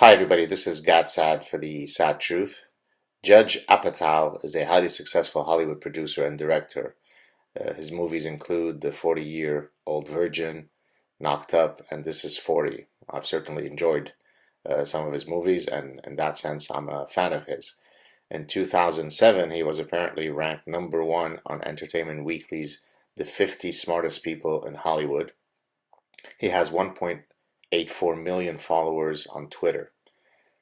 Hi everybody, this is SAAD for the SAAD Truth. Judge Apatow is a highly successful Hollywood producer and director. His movies include The 40-Year-Old Virgin, Knocked Up, and This Is 40. I've certainly enjoyed some of his movies, and in that sense, I'm a fan of his. In 2007, he was apparently ranked #1 on Entertainment Weekly's The 50 Smartest People in Hollywood. He has 1.84 million followers on Twitter.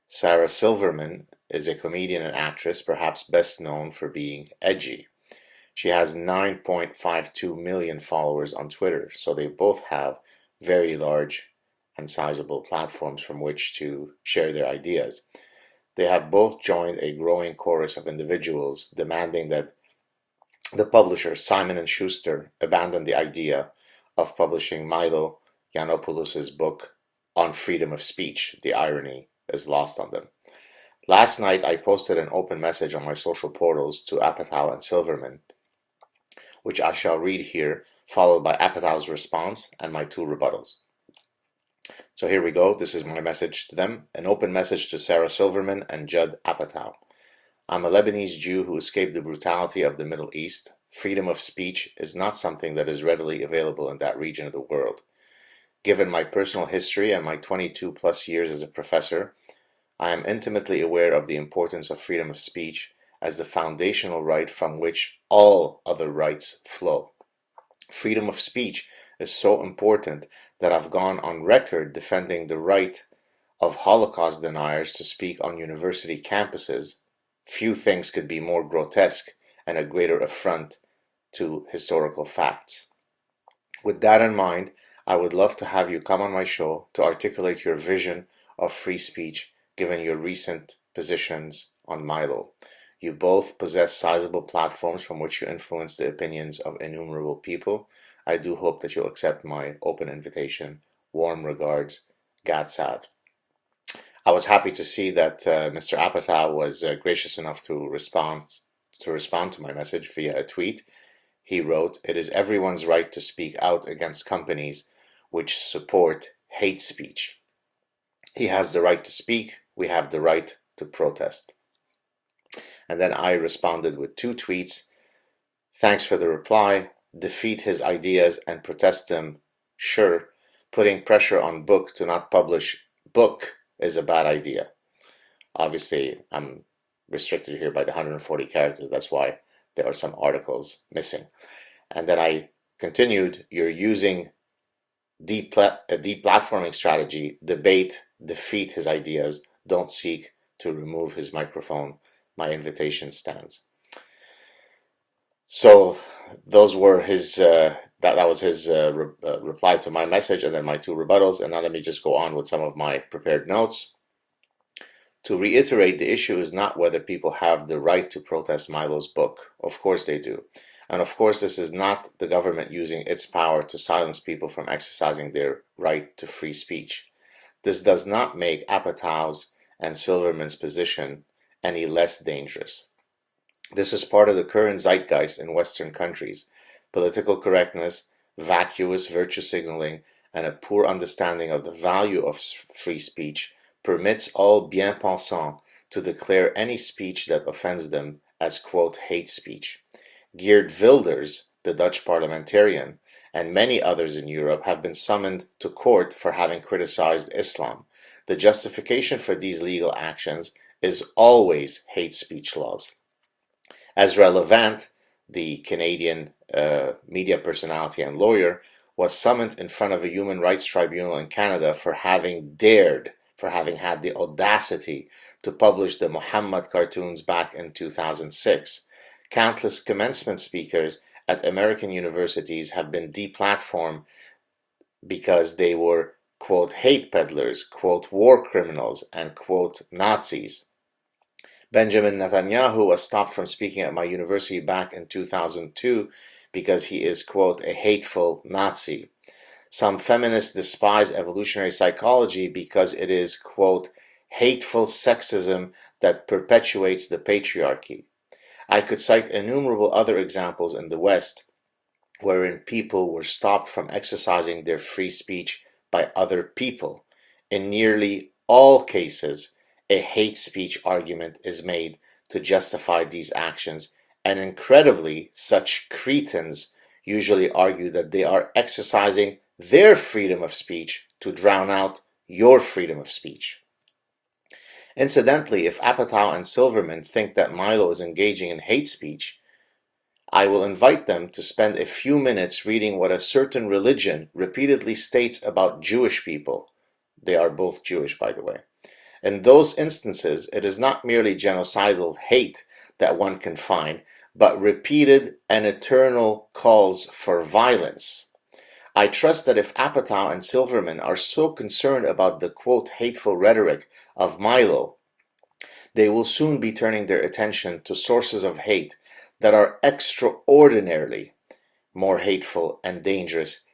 Sarah Silverman is a comedian and actress, perhaps best known for being edgy. She has 9.52 million followers on Twitter, so they both have very large and sizable platforms from which to share their ideas. They have both joined a growing chorus of individuals demanding that the publisher Simon & Schuster abandon the idea of publishing Milo Yiannopoulos' book on freedom of speech. The irony is lost on them. Last night, I posted an open message on my social portals to Apatow and Silverman, which I shall read here, followed by Apatow's response and my two rebuttals. So here we go. This is my message to them, an open message to Sarah Silverman and Judd Apatow. I'm a Lebanese Jew who escaped the brutality of the Middle East. Freedom of speech is not something that is readily available in that region of the world. Given my personal history and my 22 plus years as a professor, I am intimately aware of the importance of freedom of speech as the foundational right from which all other rights flow. Freedom of speech is so important that I've gone on record defending the right of Holocaust deniers to speak on university campuses. Few things could be more grotesque and a greater affront to historical facts. With that in mind, I would love to have you come on my show to articulate your vision of free speech given your recent positions on Milo. You both possess sizable platforms from which you influence the opinions of innumerable people. I do hope that you'll accept my open invitation. Warm regards, SAAD. I was happy to see that Mr. Apatow was gracious enough to respond to my message via a tweet. He wrote, "It is everyone's right to speak out against companies which support hate speech. He has the right to speak. We have the right to protest." And then I responded with two tweets. "Thanks for the reply. Defeat his ideas and protest them. Sure, putting pressure on book to not publish book is a bad idea." Obviously, I'm restricted here by the 140 characters. That's why there are some articles missing. And then I continued, "You're using a deplatforming strategy. Debate, defeat his ideas. Don't seek to remove his microphone. My invitation stands." So those were his that was his reply to my message, and then my two rebuttals. And now let me just go on with some of my prepared notes. To reiterate, the issue is not whether people have the right to protest Milo's book. Of course they do. And of course, this is not the government using its power to silence people from exercising their right to free speech. This does not make Apatow's and Silverman's position any less dangerous. This is part of the current zeitgeist in Western countries. Political correctness, vacuous virtue signaling, and a poor understanding of the value of free speech permits all bien-pensants to declare any speech that offends them as, quote, hate speech. Geert Wilders, the Dutch parliamentarian, and many others in Europe have been summoned to court for having criticized Islam. The justification for these legal actions is always hate speech laws. Ezra Levant, the Canadian media personality and lawyer, was summoned in front of a human rights tribunal in Canada for having had the audacity to publish the Muhammad cartoons back in 2006. Countless commencement speakers at American universities have been deplatformed because they were, quote, hate peddlers, quote, war criminals, and, quote, Nazis. Benjamin Netanyahu was stopped from speaking at my university back in 2002 because he is, quote, a hateful Nazi. Some feminists despise evolutionary psychology because it is, quote, hateful sexism that perpetuates the patriarchy. I could cite innumerable other examples in the West wherein people were stopped from exercising their free speech by other people. In nearly all cases, a hate speech argument is made to justify these actions, and incredibly, such cretins usually argue that they are exercising their freedom of speech to drown out your freedom of speech. Incidentally, if Apatow and Silverman think that Milo is engaging in hate speech, I will invite them to spend a few minutes reading what a certain religion repeatedly states about Jewish people. They are both Jewish, by the way. In those instances, it is not merely genocidal hate that one can find, but repeated and eternal calls for violence. I trust that if Apatow and Silverman are so concerned about the quote hateful rhetoric of Milo, they will soon be turning their attention to sources of hate that are extraordinarily more hateful and dangerous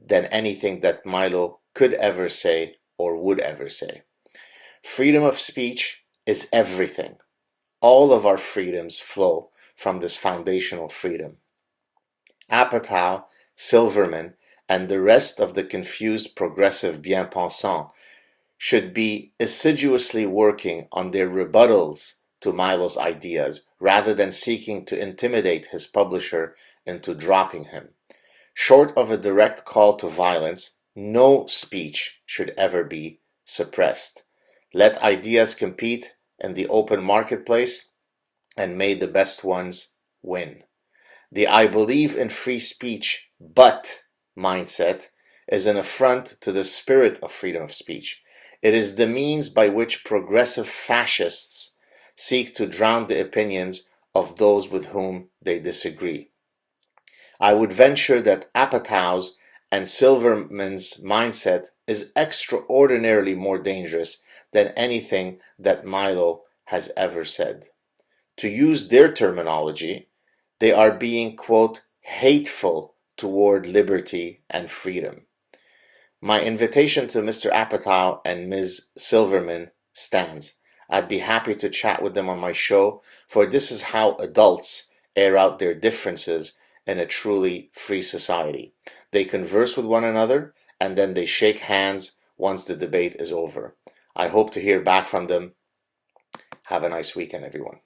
than anything that Milo could ever say or would ever say. Freedom of speech is everything. All of our freedoms flow from this foundational freedom. Apatow, Silverman, and the rest of the confused progressive bien-pensants should be assiduously working on their rebuttals to Milo's ideas rather than seeking to intimidate his publisher into dropping him. Short of a direct call to violence, no speech should ever be suppressed. Let ideas compete in the open marketplace, and may the best ones win. The I believe in free speech, but mindset is an affront to the spirit of freedom of speech. It is the means by which progressive fascists seek to drown the opinions of those with whom they disagree. I would venture that Apatow's and Silverman's mindset is extraordinarily more dangerous than anything that Milo has ever said. To use their terminology, they are being, quote, hateful toward liberty and freedom. My invitation to Mr. Apatow and Ms. Silverman stands. I'd be happy to chat with them on my show, for this is how adults air out their differences in a truly free society. They converse with one another, and then they shake hands once the debate is over. I hope to hear back from them. Have a nice weekend, everyone.